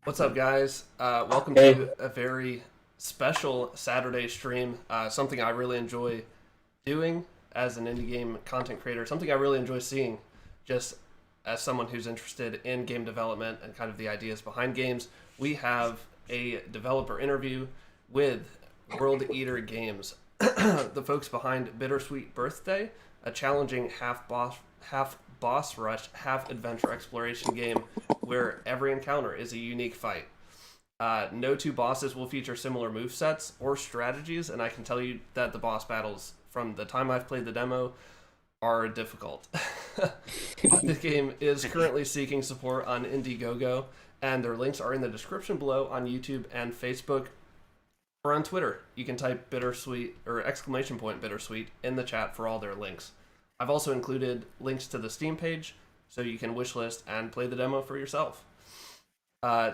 What's up, guys? Welcome Hey, to a very special Saturday stream. Something I really enjoy doing as an indie game content creator. Something I really enjoy seeing, just as someone who's interested in game development and kind of the ideas behind games. We have a developer interview with World Eater Games, the folks behind Bittersweet Birthday, a challenging half boss rush, half adventure exploration game where every encounter is a unique fight. No two bosses will feature similar move sets or strategies, and I can tell you that the boss battles from the time I've played the demo are difficult. The game is currently seeking support on IndieGoGo, and their links are in the description below on YouTube and Facebook or on Twitter. You can type bittersweet or exclamation point bittersweet in the chat for all their links. I've also included links to the Steam page so you can wishlist and play the demo for yourself.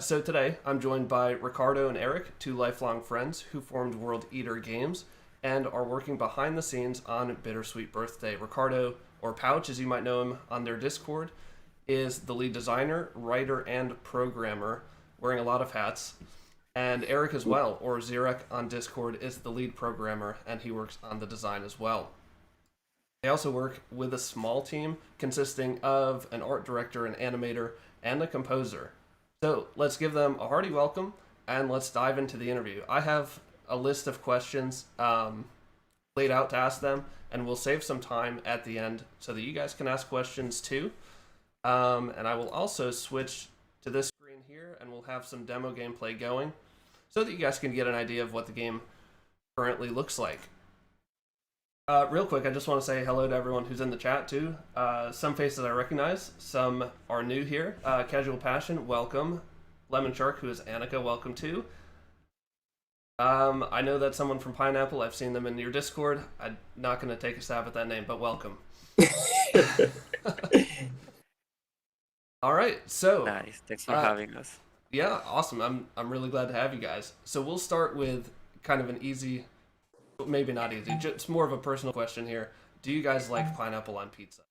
So today, I'm joined by Ricardo and Eric, two lifelong friends who formed World Eater Games and are working behind the scenes on Bittersweet Birthday. Ricardo, or Pouch as you might know him on their Discord, is the lead designer, writer, and programmer, wearing a lot of hats. And Eric as well, or Zirek on Discord, is the lead programmer and he works on the design as well. They also work with a small team consisting of an art director, an animator, and a composer. So let's give them a hearty welcome and let's dive into the interview. I have a list of questions laid out to ask them, and we'll save some time at the end so that you guys can ask questions too. And I will also switch to this screen here and we'll have some demo gameplay going so that you guys can get an idea of what the game currently looks like. Real quick, I just want to say hello to everyone who's in the chat too. Some faces I recognize, some are new here. Casual Passion, welcome. Lemon Shark, who is Annika, welcome too. I know that someone from Pineapple. I've seen them in your Discord. I'm not going to take a stab at that name, but welcome. All right, so Nice. Thanks for uh, having us. yeah, awesome. I'm really glad to have you guys. So we'll start with kind of an easy, maybe not easy, just more of a personal question here. Do you guys like pineapple on pizza?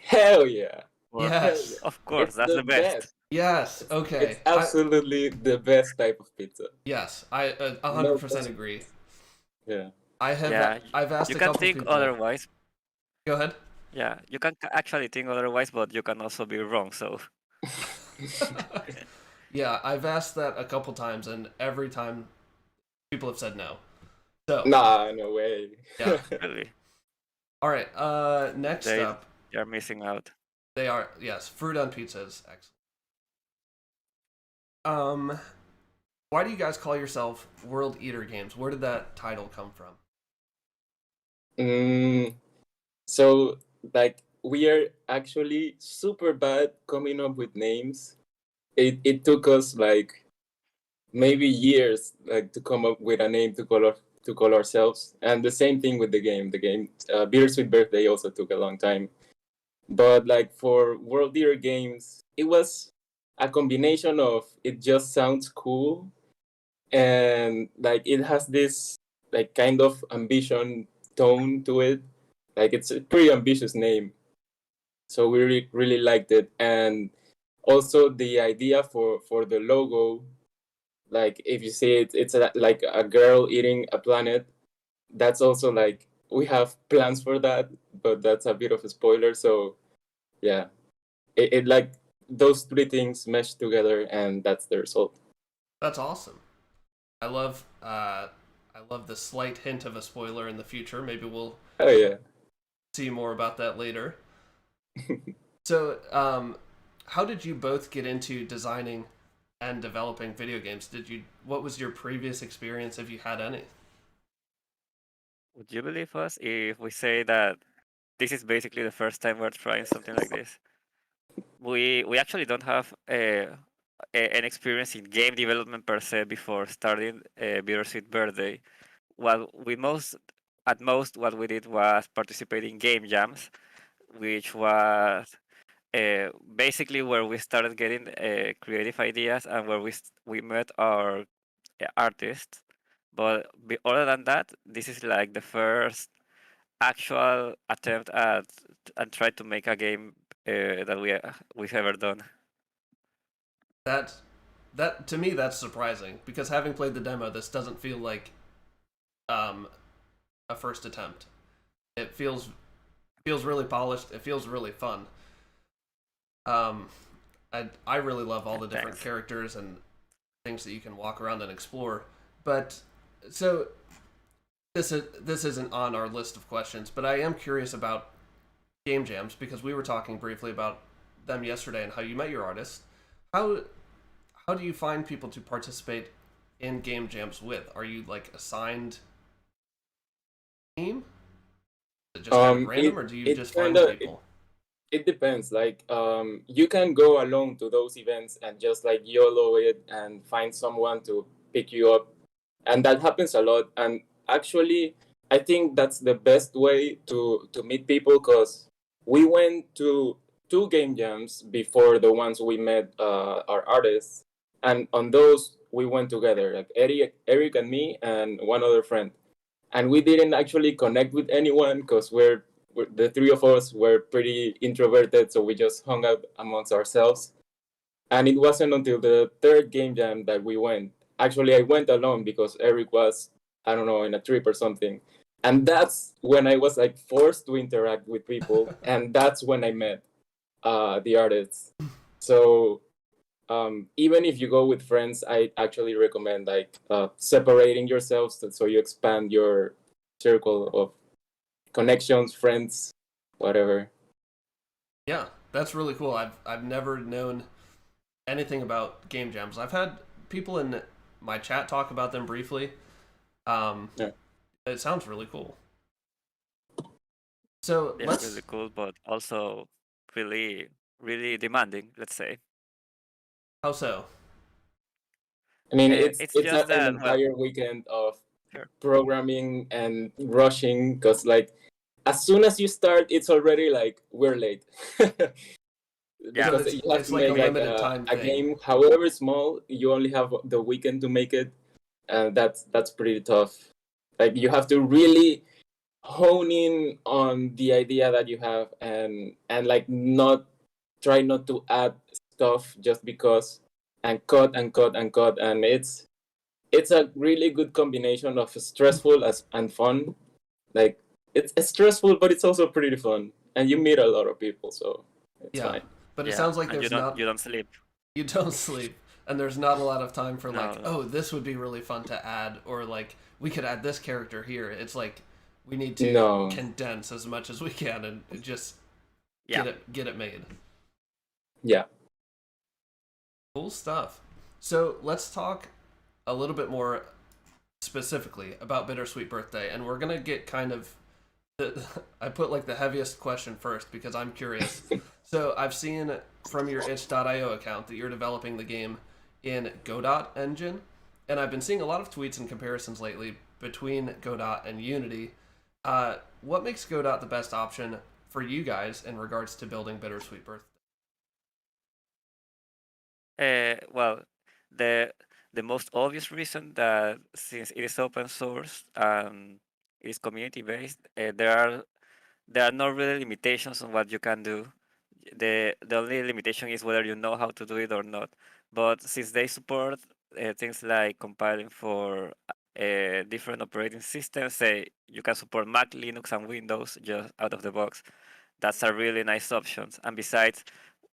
hell yeah. Well, Hell Yes. yeah. of course, It's that's the the best. best. Yes. It's Okay. absolutely the best type of pizza. Yes. I No 100% question. agree. Yeah. Yeah, I've asked you a can couple think people. otherwise. Go ahead. Yeah, you can actually think otherwise, but you can also be wrong. So, Yeah, I've asked that a couple times, and every time people have said no. So Nah, no way. yeah. really, All right. Next they up, they're missing out. they are yes, fruit on pizza is excellent. Um, why do you guys call yourself World Eater Games? Where did that title come from? mm, so, like, we are actually super bad coming up with names. It took us like maybe years like to come up with a name to call ourselves, and the same thing with the game. The game Bittersweet Birthday also took a long time. But like for World Eater Games, it was a combination of it just sounds cool and like it has this like kind of ambition tone to it. Like it's a pretty ambitious name. So we really liked it. And also the idea for the logo, like if you see it, it's like a girl eating a planet. That's also like we have plans for that, but that's a bit of a spoiler. So yeah, it like those three things mesh together, and that's the result. That's awesome. I love I love the slight hint of a spoiler in the future. Maybe we'll Oh yeah. see more about that later. So, how did you both get into designing and developing video games? Did you? What was your previous experience, if you had any? Would you believe us if we say that this is basically the first time we're trying something like this? We actually don't have an experience in game development per se before starting Bittersweet Birthday. What we most at most what we did was participate in game jams, which was basically where we started getting creative ideas and where we met our artists. But other than that, this is like the first actual attempt at and try to make a game that we've ever done. that to me that's surprising because having played the demo, this doesn't feel like um, a first attempt. It feels really polished. It feels really fun. Um, I really love all the different Thanks. characters and things that you can walk around and explore. But so this isn't on our list of questions, but I am curious about game jams because we were talking briefly about them yesterday and how you met your artists. How how do you find people to participate in game jams with? Are you like assigned team? Is it just kind of It random, or do you it just kind find of people? it depends. Like you can go alone to those events and just like YOLO it and find someone to pick you up, and that happens a lot. And actually, I think that's the best way to meet people because we went to two game jams before the ones we met our artists, and on those we went together, like Eric and me and one other friend, and we didn't actually connect with anyone because we're the three of us were pretty introverted, so we just hung out amongst ourselves. And it wasn't until the third game jam that we went. Actually, I went alone because Eric was, I don't know, in a trip or something. And that's when I was like forced to interact with people, and that's when I met the artists. So even if you go with friends, I actually recommend like separating yourselves so you expand your circle of connections, friends, whatever. Yeah, that's really cool. I've never known anything about game jams. I've had people in my chat talk about them briefly. Um, Yeah. it sounds really cool. So Yeah, let's. really cool, but also really, really demanding, let's say. How so? I mean, It's it's just an that, well, entire weekend of sure. programming and rushing because like as soon as you start, it's already like we're late. Yeah, So Because it's you have it's to like a make like limited time a thing. game, however small, you only have the weekend to make it, and that's pretty tough. Like you have to really hone in on the idea that you have and like not try not to add stuff just because and cut and cut and cut, and it's a really good combination of stressful as and fun. Like it's stressful but it's also pretty fun and you meet a lot of people, so it's Yeah, fine. but it yeah, sounds like and there's you not. don't sleep. You don't sleep, and there's not a lot of time for No, like, no. oh, this would be really fun to add, or like we could add this character here. It's like we need to No. condense as much as we can and just Yeah. get it made. Yeah. Cool stuff. So let's talk a little bit more specifically about Bittersweet Birthday, and we're gonna get kind of I put like the heaviest question first because I'm curious. So I've seen from your itch.io account that you're developing the game in Godot engine, and I've been seeing a lot of tweets and comparisons lately between Godot and Unity. What makes Godot the best option for you guys in regards to building Bittersweet Birthday? Well, the the most obvious reason that since it is open source and it is community based, there are no really limitations on what you can do. The only limitation is whether you know how to do it or not. But since they support things like compiling for different operating systems, say you can support Mac, Linux, and Windows just out of the box. That's a really nice option. And besides,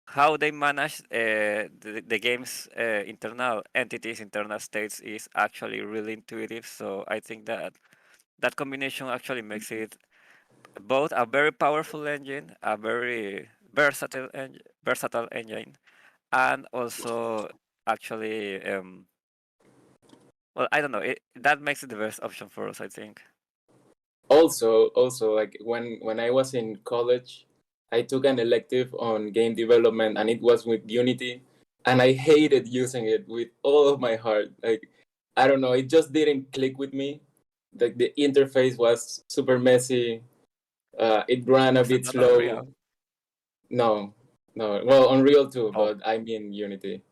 how they manage the game's internal entities, internal states is actually really intuitive. So I think that that combination actually makes it both a very powerful engine, a very versatile engine, and also actually, well, I don't know, that makes it the best option for us, I think. Also like when I was in college, I took an elective on game development and it was with Unity, and I hated using it with all of my heart. Like I don't know, it just didn't click with me. Like the interface was super messy. It ran a Was it bit not slow. Unreal? No, no. Well, Unreal too, Oh, but I mean Unity.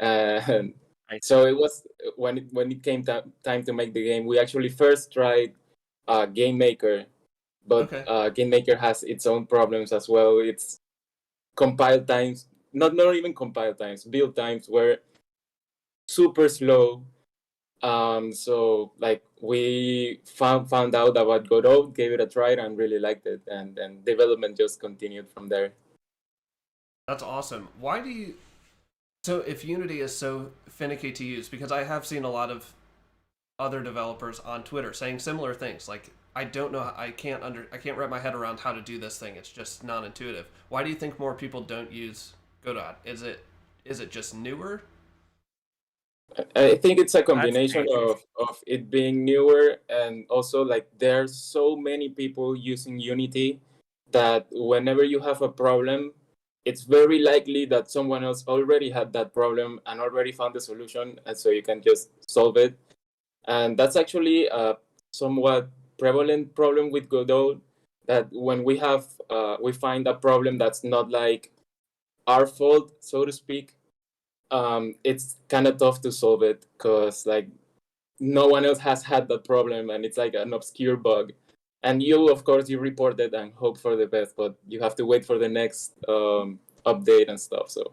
And I so see. it was when it came time to make the game. We actually first tried Game Maker, but Okay. Game Maker has its own problems as well. Its compile times not even compile times, build times were super slow. So like we found out about Godot, gave it a try, and really liked it, and then development just continued from there. That's awesome. Why do you? So if Unity is so finicky to use, because I have seen a lot of other developers on Twitter saying similar things, like I don't know, I can't wrap my head around how to do this thing. It's just non-intuitive. Why do you think more people don't use Godot? Is it just newer? I think it's a That's combination crazy. of it being newer, and also like there's so many people using Unity that whenever you have a problem, it's very likely that someone else already had that problem and already found the solution, and so you can just solve it. And that's actually a somewhat prevalent problem with Godot, that when we find a problem that's not like our fault, so to speak, it's kind of tough to solve it because like no one else has had that problem, and it's like an obscure bug. And you, of course, you report it and hope for the best, but you have to wait for the next update and stuff. So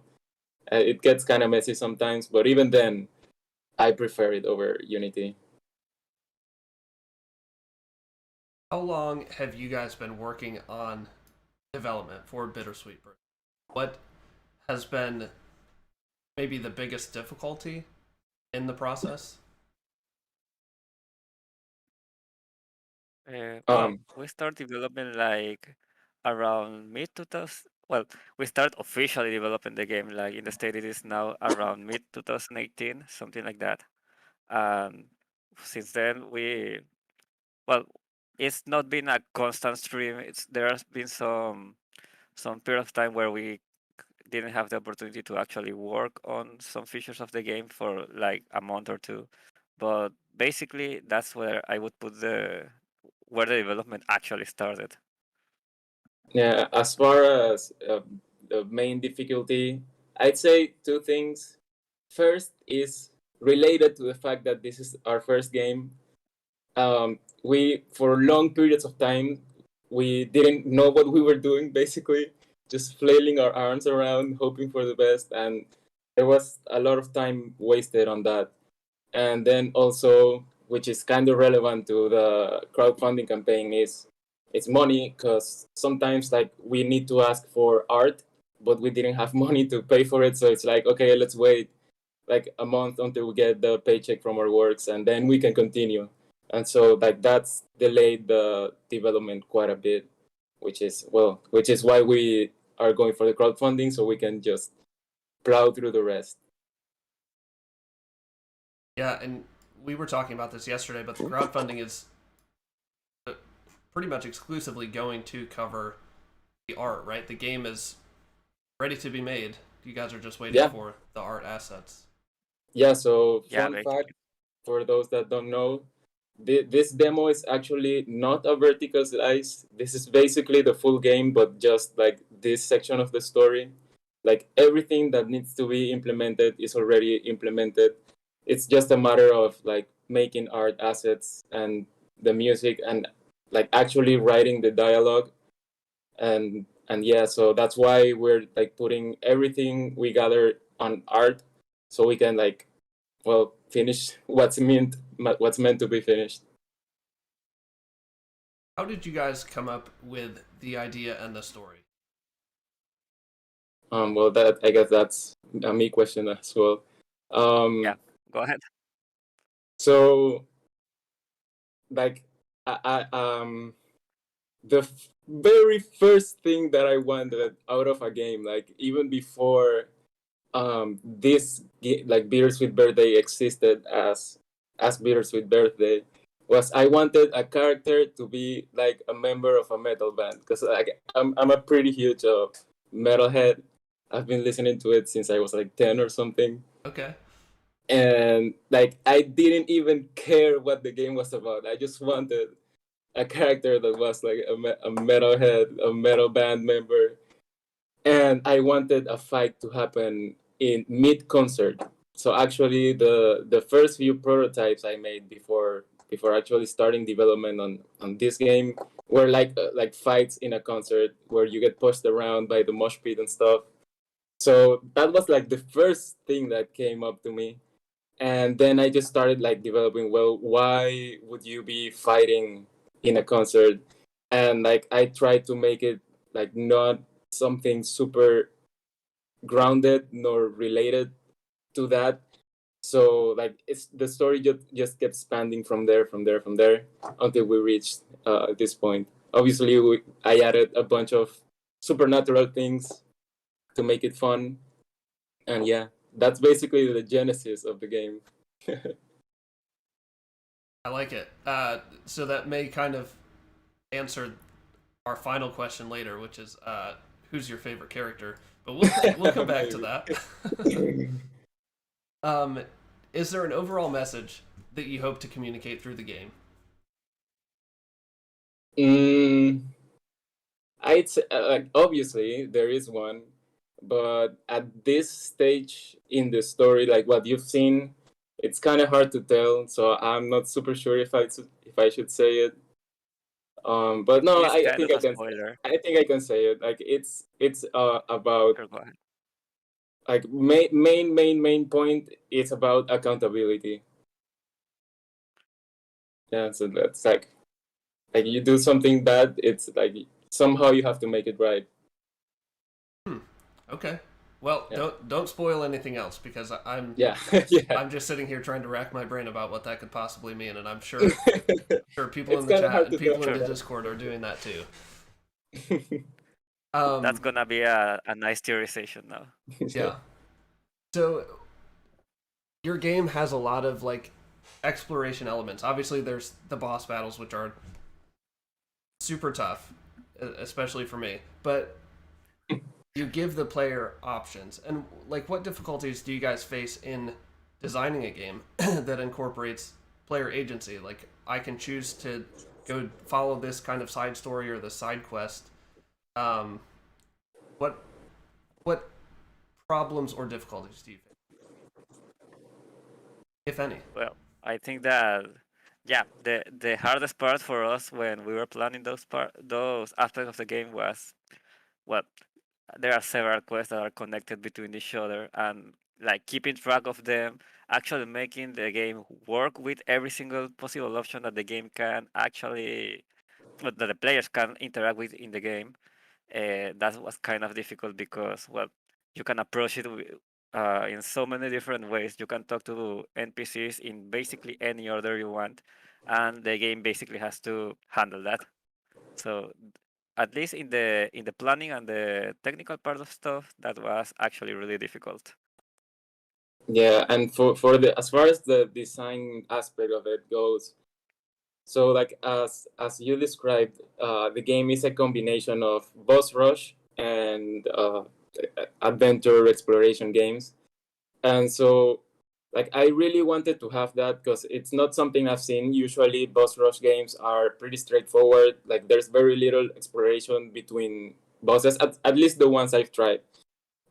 it gets kind of messy sometimes, but even then, I prefer it over Unity. How long have you guys been working on development for Bittersweet Birthday? What has been maybe the biggest difficulty in the process? Well, Um, we start developing like around mid 2000. Well, we start officially developing the game like in the state it is now around mid 2018, something like that. And since then, well, it's not been a constant stream. There has been some period of time where we didn't have the opportunity to actually work on some features of the game for like a month or two. But basically, that's where I would put where the development actually started. yeah, as far as the main difficulty, I'd say two things. First is related to the fact that this is our first game. We for long periods of time we didn't know what we were doing, basically just flailing our arms around hoping for the best, and there was a lot of time wasted on that. And then also, which is kind of relevant to the crowdfunding campaign, is it's money, because sometimes like we need to ask for art but we didn't have money to pay for it, so it's like, okay, let's wait like a month until we get the paycheck from our works and then we can continue. And so like that's delayed the development quite a bit, which is why we are going for the crowdfunding, so we can just plow through the rest. Yeah, and we were talking about this yesterday, but the crowdfunding is pretty much exclusively going to cover the art, right? The game is ready to be made. You guys are just waiting Yeah, for the art assets. yeah. So Yeah, fun fact basically. for those that don't know, this demo is actually not a vertical slice. This is basically the full game, but just like this section of the story. Like everything that needs to be implemented is already implemented. It's just a matter of like making art assets and the music, and like actually writing the dialogue. And yeah, so that's why we're like putting everything we gather on art, so we can like, well, finish what's meant to be finished. How did you guys come up with the idea and the story? Well, that I guess that's a me question as well. Yeah, Um, go ahead. so like, the very first thing that I wanted out of a game, like even before like Bittersweet Birthday existed as Bittersweet Birthday, was I wanted a character to be like a member of a metal band, because like I'm a pretty huge metalhead. I've been listening to it since I was like 10 or something, Okay. and like I didn't even care what the game was about. I just wanted a character that was like a metalhead, a metal band member, and I wanted a fight to happen in mid concert. So actually, the first few prototypes I made before actually starting development on this game were like fights in a concert where you get pushed around by the mosh pit and stuff. So that was like the first thing that came up to me. And then I just started like developing, well, why would you be fighting in a concert? And like I tried to make it like not something super grounded nor related to that. So like it's the story just kept expanding from there until we reached this point. Obviously I added a bunch of supernatural things to make it fun, and yeah, that's basically the genesis of the game. I like it. So that may kind of answer our final question later, which is who's your favorite character? But we'll come back to that. Is there an overall message that you hope to communicate through the game? mm, I'd say, like obviously there is one, but at this stage in the story, like what you've seen, it's kind of hard to tell. So I'm not super sure if I should say it. But It no, is I kind think of I a can. spoiler. I think I can say it. Like it's about Sure, go ahead. like main point is about accountability. Yeah, so that's like you do something bad, it's like somehow you have to make it right. Okay. Well, Yeah, don't spoil anything else because yeah, yeah. I'm just sitting here trying to rack my brain about what that could possibly mean, and I'm sure people It's in the kind of chat hard and to tell. people in Sure. the Discord are doing that too. That's Um, gonna be a nice theorization now. yeah. So your game has a lot of like exploration elements. Obviously, there's the boss battles, which are super tough, especially for me. But you give the player options, and like, what difficulties do you guys face in designing a game that incorporates player agency? Like, I can choose to go follow this kind of side story or the side quest. Um, what what problems or difficulties do you face, if any? Well, I think that yeah, the hardest part for us when we were planning those aspects of the game was, well, there are several quests that are connected between each other, and like keeping track of them, actually making the game work with every single possible option that the game can actually, that the players can interact with in the game. That was kind of difficult because, well, you can approach it in so many different ways. You can talk to NPCs in basically any order you want, and the game basically has to handle that. So at least in the planning and the technical part of stuff, that was actually really difficult. Yeah, and for the as far as the design aspect of it goes, so like as you described, the game is a combination of boss rush and adventure exploration games. And so like I really wanted to have that because it's not something I've seen. Usually boss rush games are pretty straightforward, like there's very little exploration between bosses, at least the ones I've tried.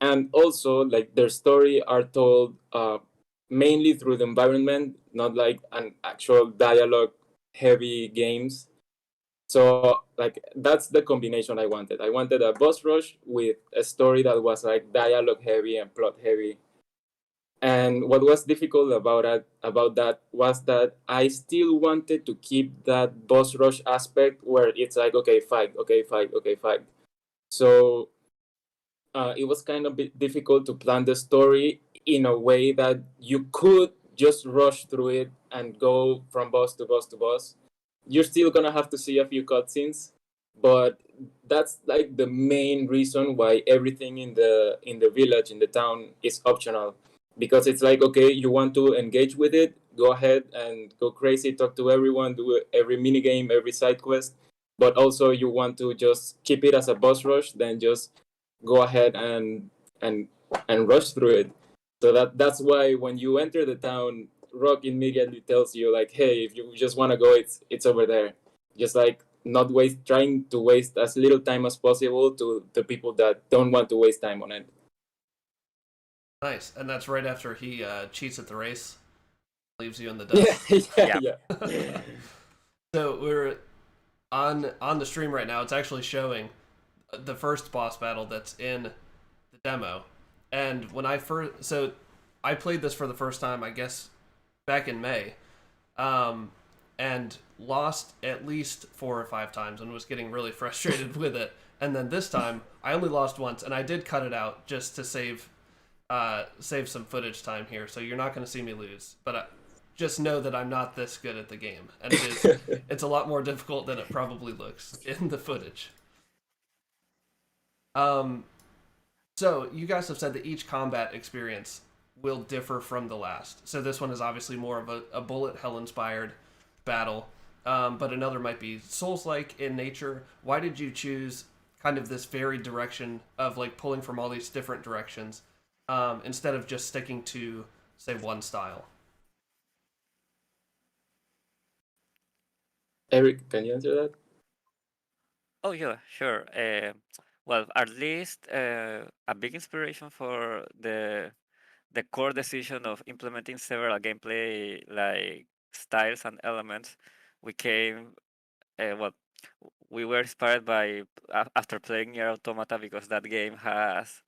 And also like their story are told mainly through the environment, not like an actual dialogue heavy games. So like that's the combination I wanted. I wanted a boss rush with a story that was like dialogue heavy and plot heavy. And what was difficult about that was that I still wanted to keep that boss rush aspect where it's like okay fight, okay fight, okay fight. So it was kind of bit difficult to plan the story in a way that you could just rush through it and go from boss to boss to boss. You're still gonna have to see a few cutscenes, but that's like the main reason why everything in the village in the town is optional, because it's like okay, you want to engage with it, go ahead and go crazy, talk to everyone, do every mini game, every side quest, but also you want to just keep it as a boss rush, then just go ahead and and rush through it. So that's why when you enter the town, Rock immediately tells you like, hey, if you just want to go, it's over there. Just like not waste trying to waste as little time as possible to the people that don't want to waste time on it. Nice, and that's right after he cheats at the race, leaves you in the Yeah, dust. Yeah, yeah. So we're on the stream right now. It's actually showing the first boss battle that's in the demo, And when I played this for the first time, I guess back in May, um, and lost at least 4 or 5 times and was getting really frustrated with it. And then this time, I only lost once, and I did cut it out just to save some footage time here. So you're not going to see me lose, but just know that I'm not this good at the game, and it's a lot more difficult than it probably looks in the footage. Um, so you guys have said that each combat experience will differ from the last. So this one is obviously more of a bullet hell inspired battle, but another might be Souls like in nature. Why did you choose kind of this varied direction of like pulling from all these different directions instead of just sticking to say one style? Eric, can you answer that? Oh yeah, sure. Well, at least a big inspiration for the core decision of implementing several gameplay like styles and elements, we came well, we were inspired by after playing Nier Automata because that game has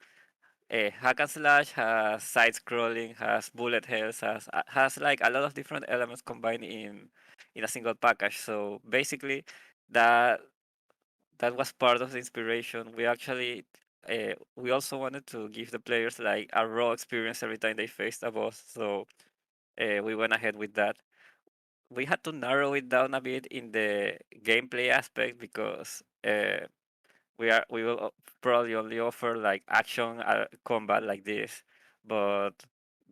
a hack and slash, has side scrolling, has bullet hells, has like a lot of different elements combined in a single package. So basically, that that was part of the inspiration. We also wanted to give the players like a raw experience every time they faced a boss. So we went ahead with that. We had to narrow it down a bit in the gameplay aspect because we will probably only offer like action combat like this, but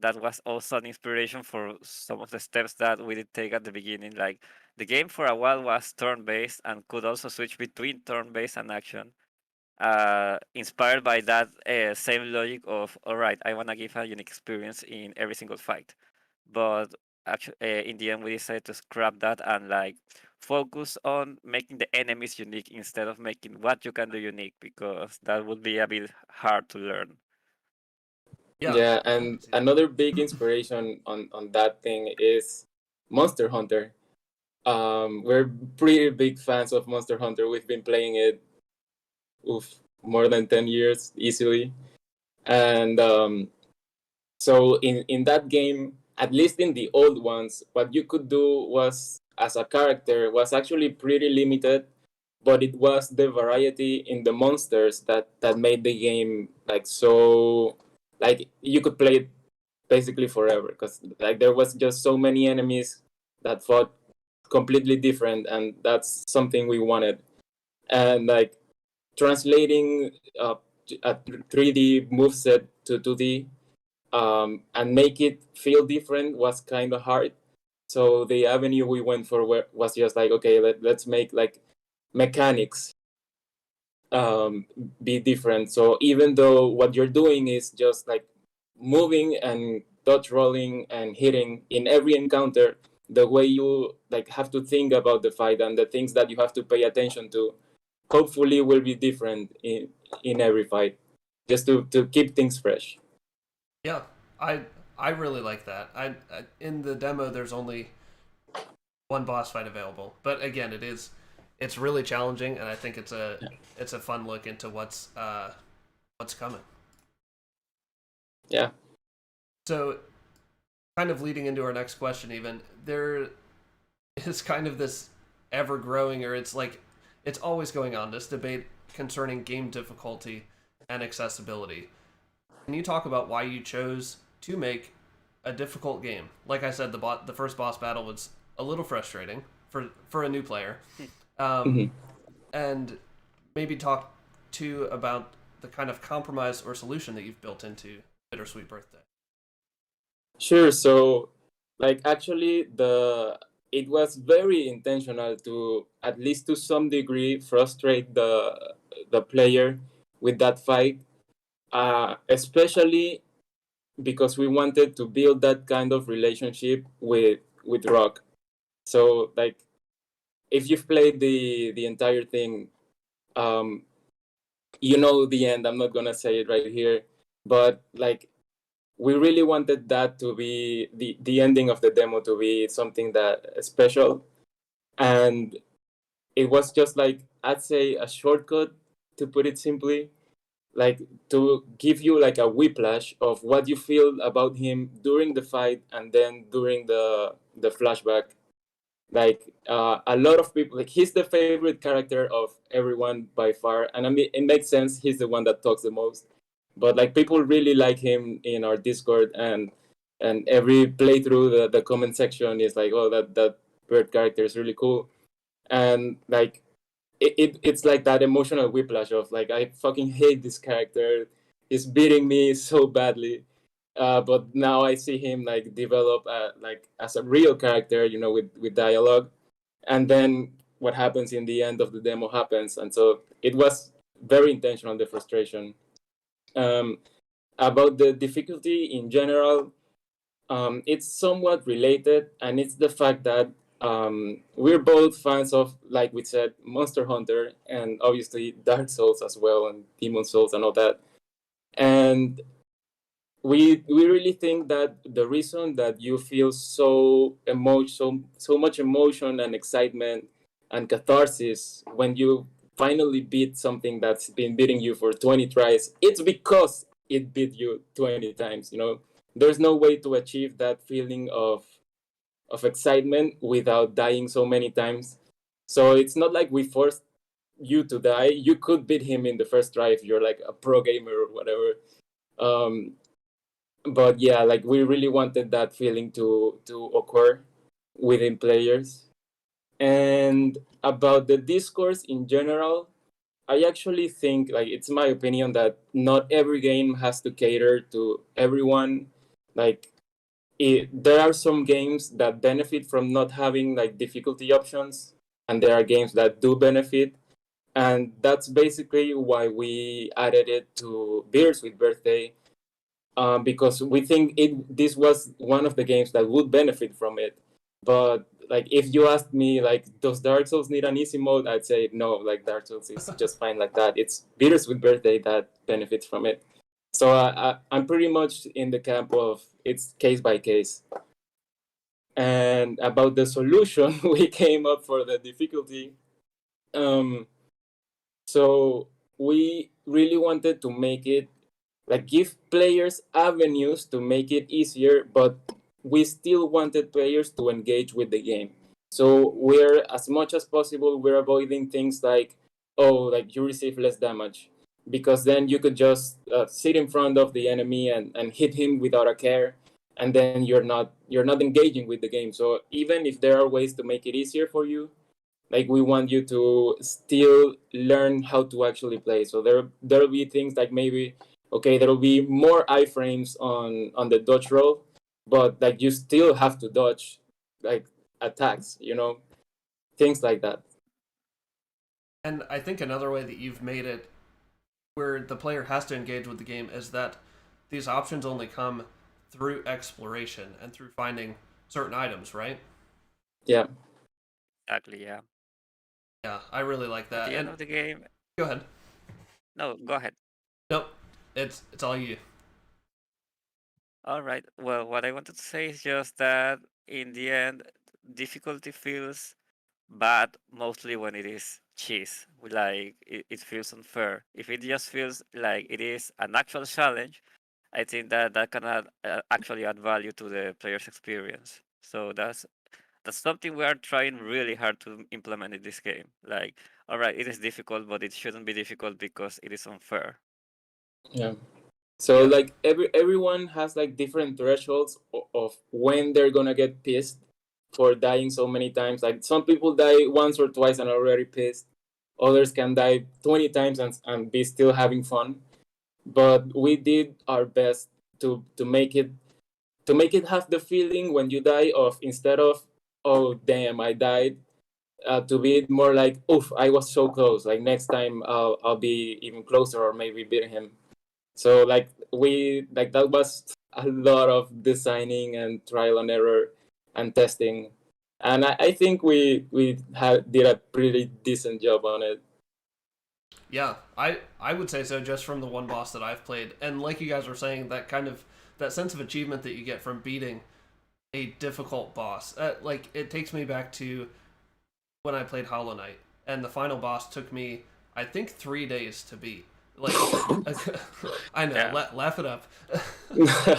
that was also an inspiration for some of the steps that we did take at the beginning. Like the game for a while was turn based and could also switch between turn based and action. Inspired by that same logic of all right, I want to give a unique experience in every single fight, but actually in the end we decided to scrap that and like focus on making the enemies unique instead of making what you can do unique because that would be a bit hard to learn. Yeah, Yeah, I can and see that. another big inspiration on that thing is Monster Hunter. We're pretty big fans of Monster Hunter. We've been playing it, more than 10 years easily, and so in that game, at least in the old ones, what you could do was as a character was actually pretty limited, but it was the variety in the monsters that made the game like so, like you could play it basically forever because like there was just so many enemies that fought completely different, and that's something we wanted. And like translating a 3D moveset to 2D, and make it feel different was kind of hard. So the avenue we went for was just like, okay, let's make like mechanics be different. So even though what you're doing is just like moving and dodge rolling and hitting in every encounter, the way you like have to think about the fight and the things that you have to pay attention to, hopefully will be different in every fight, just to keep things fresh. Yeah, I I really like that. In the demo there's only one boss fight available, but again, it's really challenging, and I think it's a fun look into what's coming. Yeah. So, kind of leading into our next question, even there is kind of this ever growing, or it's like it's always going on, this debate concerning game difficulty and accessibility. Can you talk about why you chose to make a difficult game? Like I said, the first boss battle was a little frustrating for a new player, um, Mhm. and maybe talk too about the kind of compromise or solution that you've built into Bittersweet Birthday. Sure. So, like, actually, it was very intentional to, at least to some degree, frustrate the player with that fight, especially because we wanted to build that kind of relationship with Rock. So, like, if you've played the entire thing, um, you know the end. I'm not gonna say it right here, but like we really wanted that to be the ending of the demo to be something that special, and it was just like I'd say a shortcut, to put it simply, like to give you like a whiplash of what you feel about him during the fight and then during the flashback. Like a lot of people, like he's the favorite character of everyone by far, and I mean it makes sense, he's the one that talks the most. But like people really like him in our Discord, and every playthrough the comment section is like, oh, that bird character is really cool. And like it's like that emotional whiplash of like, I fucking hate this character, he's beating me so badly. But now I see him like develop like as a real character, with dialogue. And then what happens in the end of the demo happens, and so it was very intentional, the frustration. um, about the difficulty in general, it's somewhat related, and it's the fact that we're both fans of, like we said, Monster Hunter, and obviously Dark Souls as well, and Demon Souls and all that. And we really think that the reason that you feel so much emotion and excitement and catharsis when you finally beat something that's been beating you for 20 tries, it's because it beat you 20 times. There's no way to achieve that feeling of excitement without dying so many times. So it's not like we forced you to die. You could beat him in the first try if you're like a pro gamer or whatever. um, but yeah, like we really wanted that feeling to occur within players. And about the discourse in general, I actually think, like, it's my opinion that not every game has to cater to everyone. Like, there are some games that benefit from not having like difficulty options, and there are games that do benefit. And that's basically why we added it to Bittersweet Birthday, because we think this was one of the games that would benefit from it. But like, if you asked me, like, does Dark Souls need an easy mode? I'd say no. Like, Dark Souls is just fine like that. It's Bittersweet Birthday that benefits from it. So I'm pretty much in the camp of it's case by case. And about the solution we came up for the difficulty, um, so we really wanted to make it, like, give players avenues to make it easier, but we still wanted players to engage with the game. So we're, as much as possible, we're avoiding things like, oh, like you receive less damage, because then you could just sit in front of the enemy and hit him without a care, and then you're not engaging with the game. So even if there are ways to make it easier for you, like, we want you to still learn how to actually play. So there'll be things like, maybe, okay, there'll be more iframes on the dodge roll, but like you still have to dodge like attacks, things like that. And I think another way that you've made it where the player has to engage with the game is that these options only come through exploration and through finding certain items, right? Yeah. Exactly, yeah. Yeah, I really like At that. the end And of the game, go ahead. no, go ahead. Nope, it's all you. All right. Well, what I wanted to say is just that in the end, difficulty feels bad mostly when it is cheese. Like it feels unfair. If it just feels like it is an actual challenge, I think that that can actually add value to the player's experience. So that's something we are trying really hard to implement in this game. Like, all right, it is difficult, but it shouldn't be difficult because it is unfair. Yeah. So Yeah, like everyone has like different thresholds of when they're gonna get pissed for dying so many times. Like, some people die once or twice and are already pissed. Others can die 20 times and be still having fun. But we did our best to make it have the feeling when you die of, instead of, oh damn, I died, to be more like, oof, I was so close. Like, next time I'll be even closer, or maybe beat him. So like, that was a lot of designing and trial and error and testing, and I think we did a pretty decent job on it. yeah. I would say so just from the one boss that I've played, and like you guys were saying, that kind of that sense of achievement that you get from beating a difficult boss. Like it takes me back to when I played Hollow Knight, and the final boss took me, I think, 3 days to beat. like I know, Yeah. laugh it up.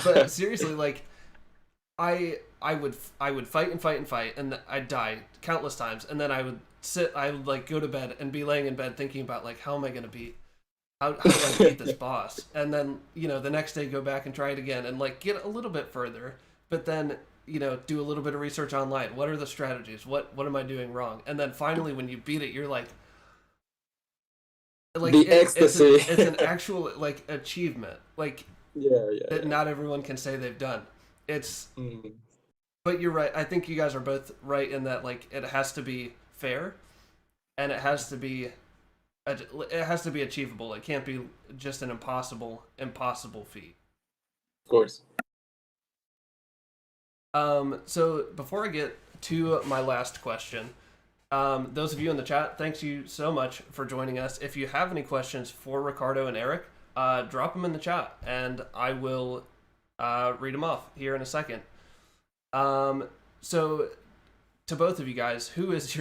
But seriously, like I would fight and fight and fight, and I'd die countless times, and then I would like go to bed and be laying in bed thinking about like how am I gonna beat how do I beat this boss, and then the next day go back and try it again and like get a little bit further, but then do a little bit of research online. What are the strategies? What am I doing wrong? And then finally, when you beat it, you're like The ecstasy. it's an actual like achievement like Yeah, that yeah. not everyone can say they've done. It's Mm. But you're right. I think you guys are both right in that like it has to be fair, and it has to be achievable. It can't be just an impossible feat. Of course. So before I get to my last question, those of you in the chat, thanks you so much for joining us. If you have any questions for Ricardo and Eric, drop them in the chat, and I will read them off here in a second. So to both of you guys, who is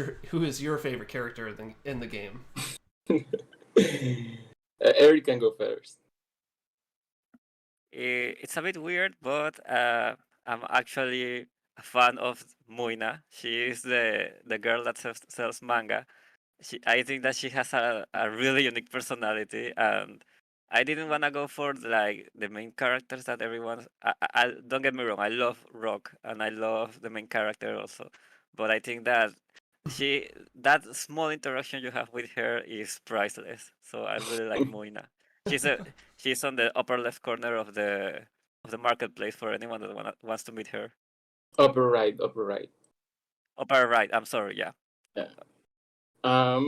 your favorite character in the game? Eric can go first. It's a bit weird, but I'm actually a fan of Muina. She is the girl that sells manga. I think that she has a really unique personality, and I didn't want to go for like the main characters that everyone. I don't get me wrong. I love Rock, and I love the main character also, but I think that that small interaction you have with her is priceless. So I really like Moina. She's a she's on the upper left corner of the marketplace for anyone that wants to meet her. Upper right, upper right. Upper right. I'm sorry. Yeah. Yeah.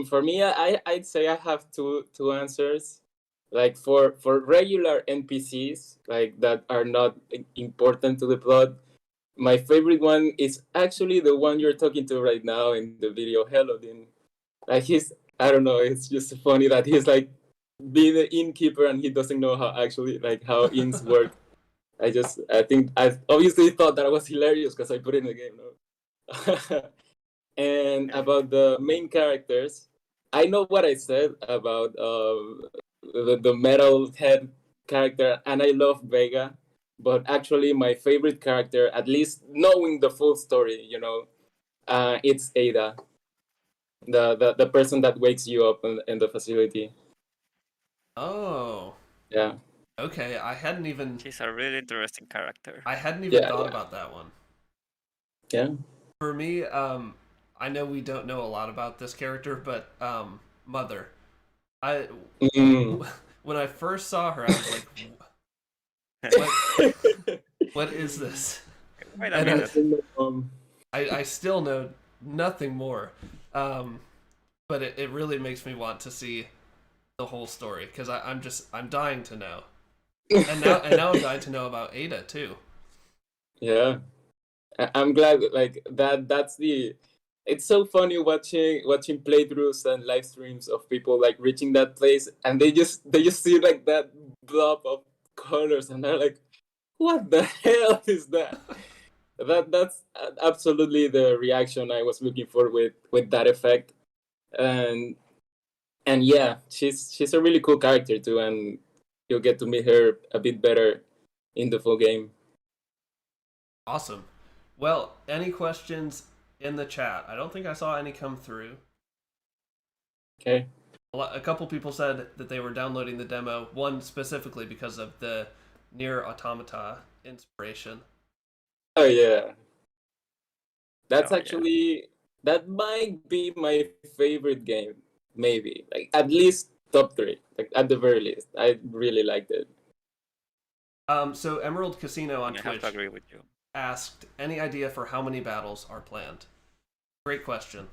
For me, I'd say I have two answers. Like for regular NPCs, like that are not important to the plot. My favorite one is actually the one you're talking to right now in the video, Hello Din. Like I don't know, it's just funny that he's like being the innkeeper and he doesn't know how inns work. I think I obviously thought that was hilarious because I put it in the game. No? And about the main characters, I know what I said about the metal head character, and I love Vega. But actually, my favorite character, at least knowing the full story, it's Ada, the person that wakes you up in the facility. Oh, Yeah, okay. She's a really interesting character. I hadn't even yeah, thought yeah, about that one. yeah. For me, I know we don't know a lot about this character, but Mother. I Mm. when I first saw her, I was like, what is this? Wait a And minute. I still know nothing more, but it really makes me want to see the whole story because I'm dying to know, and now I'm dying to know about Ada too. Yeah, I'm glad like that. It's so funny watching playthroughs and live streams of people like reaching that place, and they just see like that blob of colors, and they're like, "What the hell is that?" That's absolutely the reaction I was looking for with that effect, and yeah, she's a really cool character too, and you'll get to meet her a bit better in the full game. Awesome. Well, any questions in the chat? I don't think I saw any come through. Okay. A couple people said that they were downloading the demo, one specifically because of the Near Automata inspiration. Oh yeah. That's Oh, yeah. actually that might be my favorite game. Maybe like at least top three. Like at the very least, I really liked it. So Emerald Casino on I have Twitch to agree with you. asked, any idea for how many battles are planned? Great question.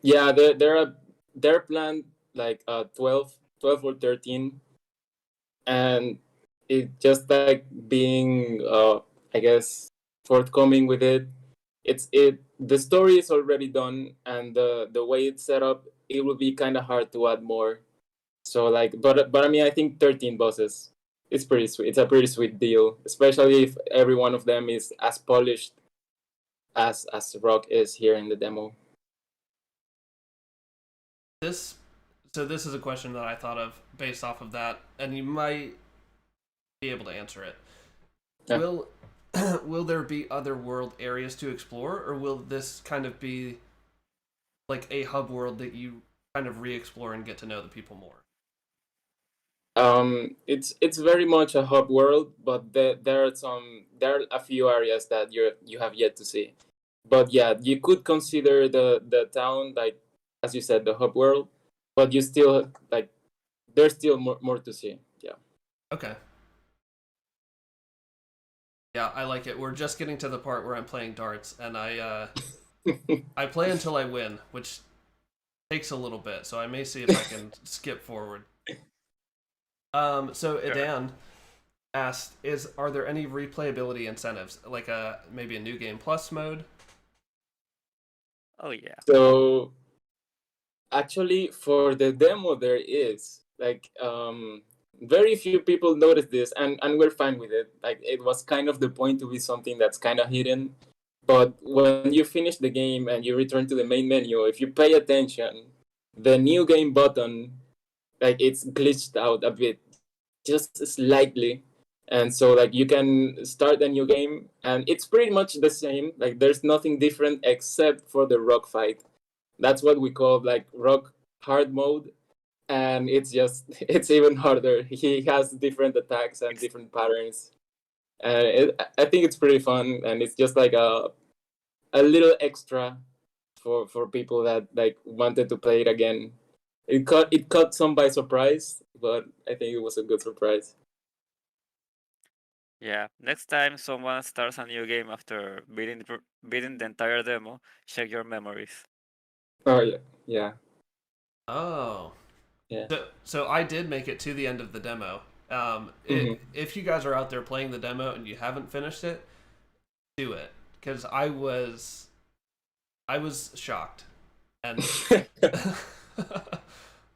Yeah, they're planned like 12 or 13, and it just like being I guess forthcoming with it. The story is already done, and the way it's set up, it will be kind of hard to add more. So like, but I mean, I think 13 bosses. It's pretty sweet. It's a pretty sweet deal, especially if every one of them is as polished as Rock is here in the demo. This so this is a question that I thought of based off of that, and you might be able to answer it. Yeah. Will will there be other world areas to explore, or will this kind of be like a hub world that you kind of re-explore and get to know the people more? It's very much a hub world, but there are a few areas that you have yet to see. But yeah, you could consider the town, like as you said, the hub world, but you still like there's still more to see. Yeah. Okay. Yeah, I like it. We're just getting to the part where I'm playing darts, and I play until I win, which takes a little bit. So I may see if I can skip forward. So Sure. Idan asked, are there any replayability incentives, like maybe a new game plus mode? Oh yeah. So actually, for the demo, there is like very few people noticed this, and we're fine with it. Like it was kind of the point to be something that's kind of hidden. But when you finish the game and you return to the main menu, if you pay attention, the new game button, like it's glitched out a bit, just slightly. And so like you can start a new game and it's pretty much the same. Like there's nothing different except for the rock fight. That's what we call like rock hard mode, and it's just it's even harder. He has different attacks and different patterns. I think it's pretty fun, and it's just like a little extra for people that like wanted to play it again. It caught some by surprise, but I think it was a good surprise. Yeah. Next time someone starts a new game after beating the entire demo, check your memories. Oh yeah, yeah, Oh, yeah. so I did make it to the end of the demo. Mm-hmm. If you guys are out there playing the demo and you haven't finished it, do it, because I was shocked, and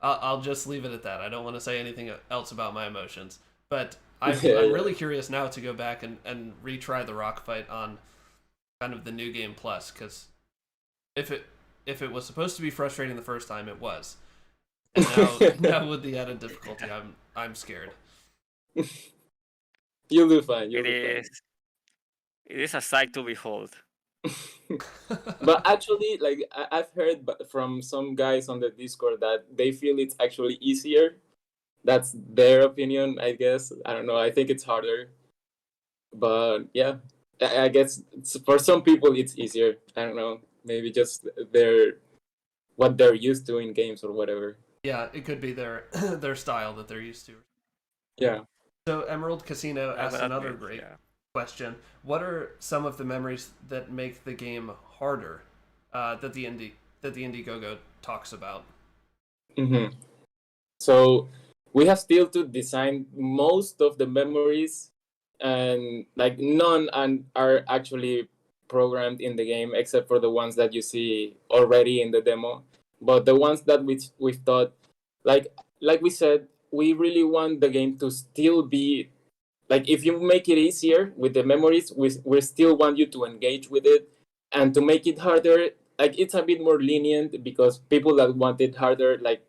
I'll just leave it at that. I don't want to say anything else about my emotions, but Yeah, I'm yeah. really curious now to go back and retry the rock fight on kind of the new game plus, because if it if it was supposed to be frustrating the first time, it was, and now with the added difficulty, I'm scared. You'll do fine. You'll It do fine. is it is a sight to behold. But actually, like I've heard from some guys on the Discord that they feel it's actually easier. That's their opinion, I guess. I don't know. I think it's harder, but yeah, I guess for some people it's easier. I don't know. Maybe just their what they're used to in games or whatever. Yeah, it could be their their style that they're used to. Yeah. So Emerald Casino I will asked another admit, great yeah. question. What are some of the memories that make the game harder that the IndieGoGo talks about? Mm-hmm. So we have still to design most of the memories, and like none and are actually programmed in the game except for the ones that you see already in the demo. But the ones that we've thought, like we said, we really want the game to still be like if you make it easier with the memories, we still want you to engage with it, and to make it harder, like it's a bit more lenient because people that want it harder, like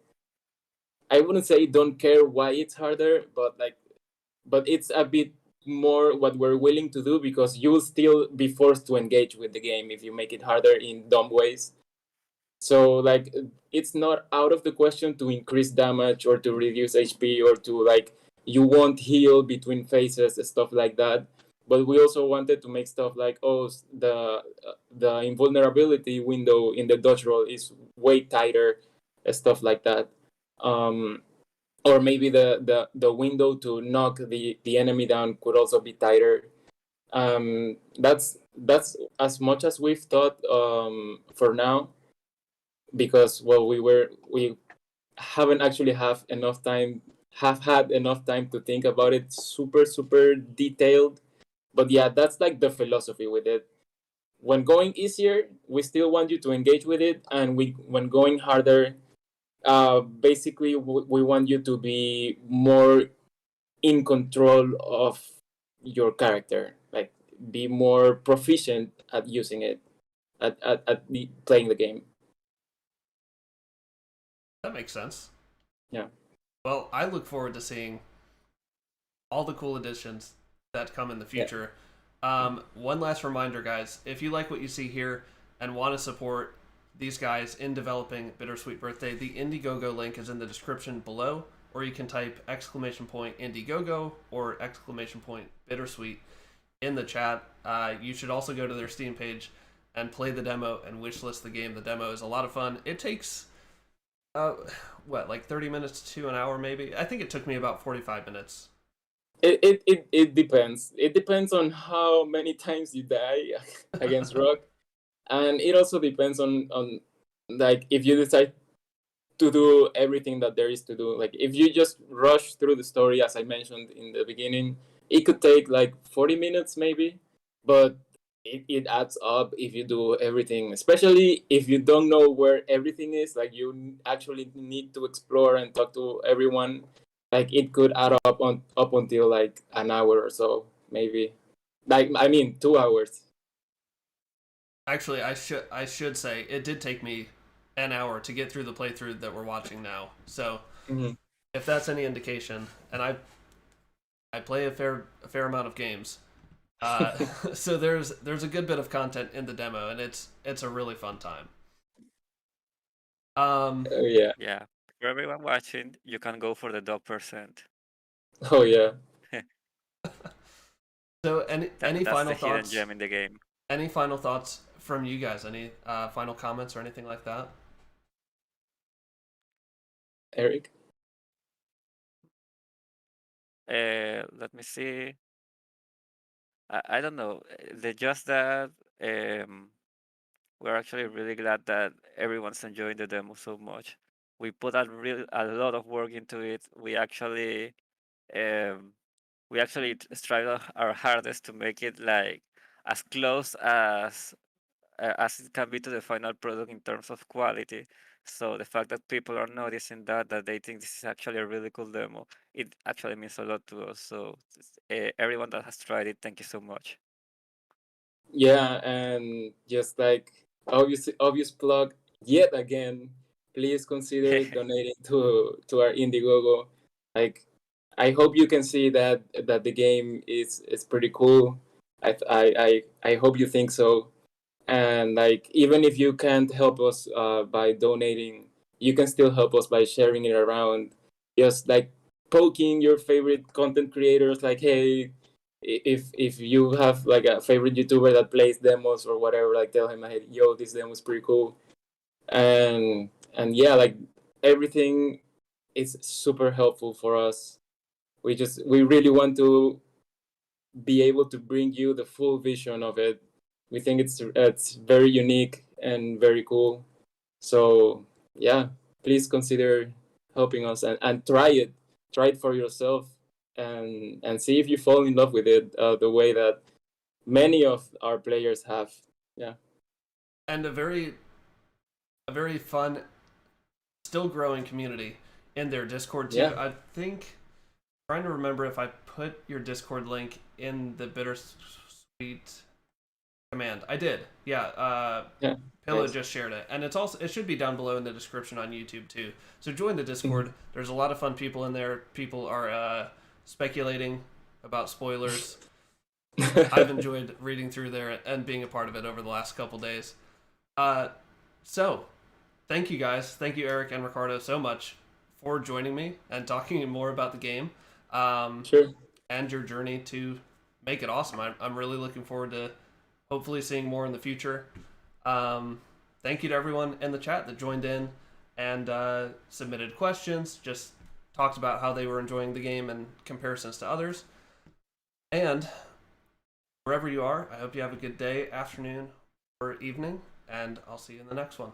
I wouldn't say don't care why it's harder, but but it's a bit more what we're willing to do because you'll still be forced to engage with the game if you make it harder in dumb ways. So like it's not out of the question to increase damage or to reduce HP or to like you won't heal between phases, stuff like that. But we also wanted to make stuff like the invulnerability window in the dodge roll is way tighter, stuff like that. Um, or maybe the window to knock the enemy down could also be tighter. That's as much as we've thought for now, because well we haven't actually have had enough time to think about it super detailed. But yeah, that's like the philosophy with it. When going easier, we still want you to engage with it, and we when going harder, basically we want you to be more in control of your character, like be more proficient at using it, at playing the game. That makes sense. Yeah. Well, I look forward to seeing all the cool additions that come in the Yeah. future. One last reminder, guys, if you like what you see here and want to support these guys in developing Bittersweet Birthday, the IndieGoGo link is in the description below, or you can type !IndieGoGo or !Bittersweet in the chat. You should also go to their Steam page and play the demo and wishlist the game. The demo is a lot of fun. It takes like 30 minutes to an hour maybe. I think it took me about 45 minutes. It depends. It depends on how many times you die against Rock, and it also depends on like if you decide to do everything that there is to do. Like if you just rush through the story, as I mentioned in the beginning, it could take like 40 minutes maybe, but it adds up if you do everything, especially if you don't know where everything is. Like you actually need to explore and talk to everyone. Like it could add up until like an hour or so maybe. Like I mean 2 hours. Actually, I should say it did take me an hour to get through the playthrough that we're watching now. So Mm-hmm. if that's any indication, and I play a fair amount of games, so there's a good bit of content in the demo, and it's a really fun time. Oh yeah. Yeah. For everyone watching, you can go for the dog percent. Oh yeah. So any That's final the hidden thoughts? gem in the game. Any final thoughts from you guys? Any final comments or anything like that? Eric. Let me see. I don't know. Just that we're actually really glad that everyone's enjoying the demo so much. We put a lot of work into it. Um, we actually tried our hardest to make it like as close as it can be to the final product in terms of quality. So the fact that people are noticing that they think this is actually a really cool demo, it actually means a lot to us. So everyone that has tried it, thank you so much. Yeah, and just like obvious plug yet again, please consider donating to our Indiegogo. Like, I hope you can see that the game is pretty cool. I hope you think so. And like, even if you can't help us by donating, you can still help us by sharing it around. Just like poking your favorite content creators, like, hey, if you have like a favorite YouTuber that plays demos or whatever, like tell him, hey, yo, this demo is pretty cool. And yeah, like everything is super helpful for us. We really want to be able to bring you the full vision of it. We think it's very unique and very cool. So yeah, please consider helping us and try it. Try it for yourself and see if you fall in love with it the way that many of our players have. Yeah. And a very fun, still growing community in their Discord too. Yeah. I think trying to remember if I put your Discord link in the Bittersweet command. I did. Yeah. Yeah. Pillow Nice. just shared it, and it should be down below in the description on YouTube too. So join the Discord. There's a lot of fun people in there. People are speculating about spoilers. I've enjoyed reading through there and being a part of it over the last couple days. So thank you guys. Thank you, Eric and Ricardo, so much for joining me and talking more about the game Sure. and your journey to make it awesome. I'm really looking forward to hopefully seeing more in the future. Thank you to everyone in the chat that joined in and submitted questions, just talked about how they were enjoying the game and comparisons to others. And wherever you are, I hope you have a good day, afternoon, or evening, and I'll see you in the next one.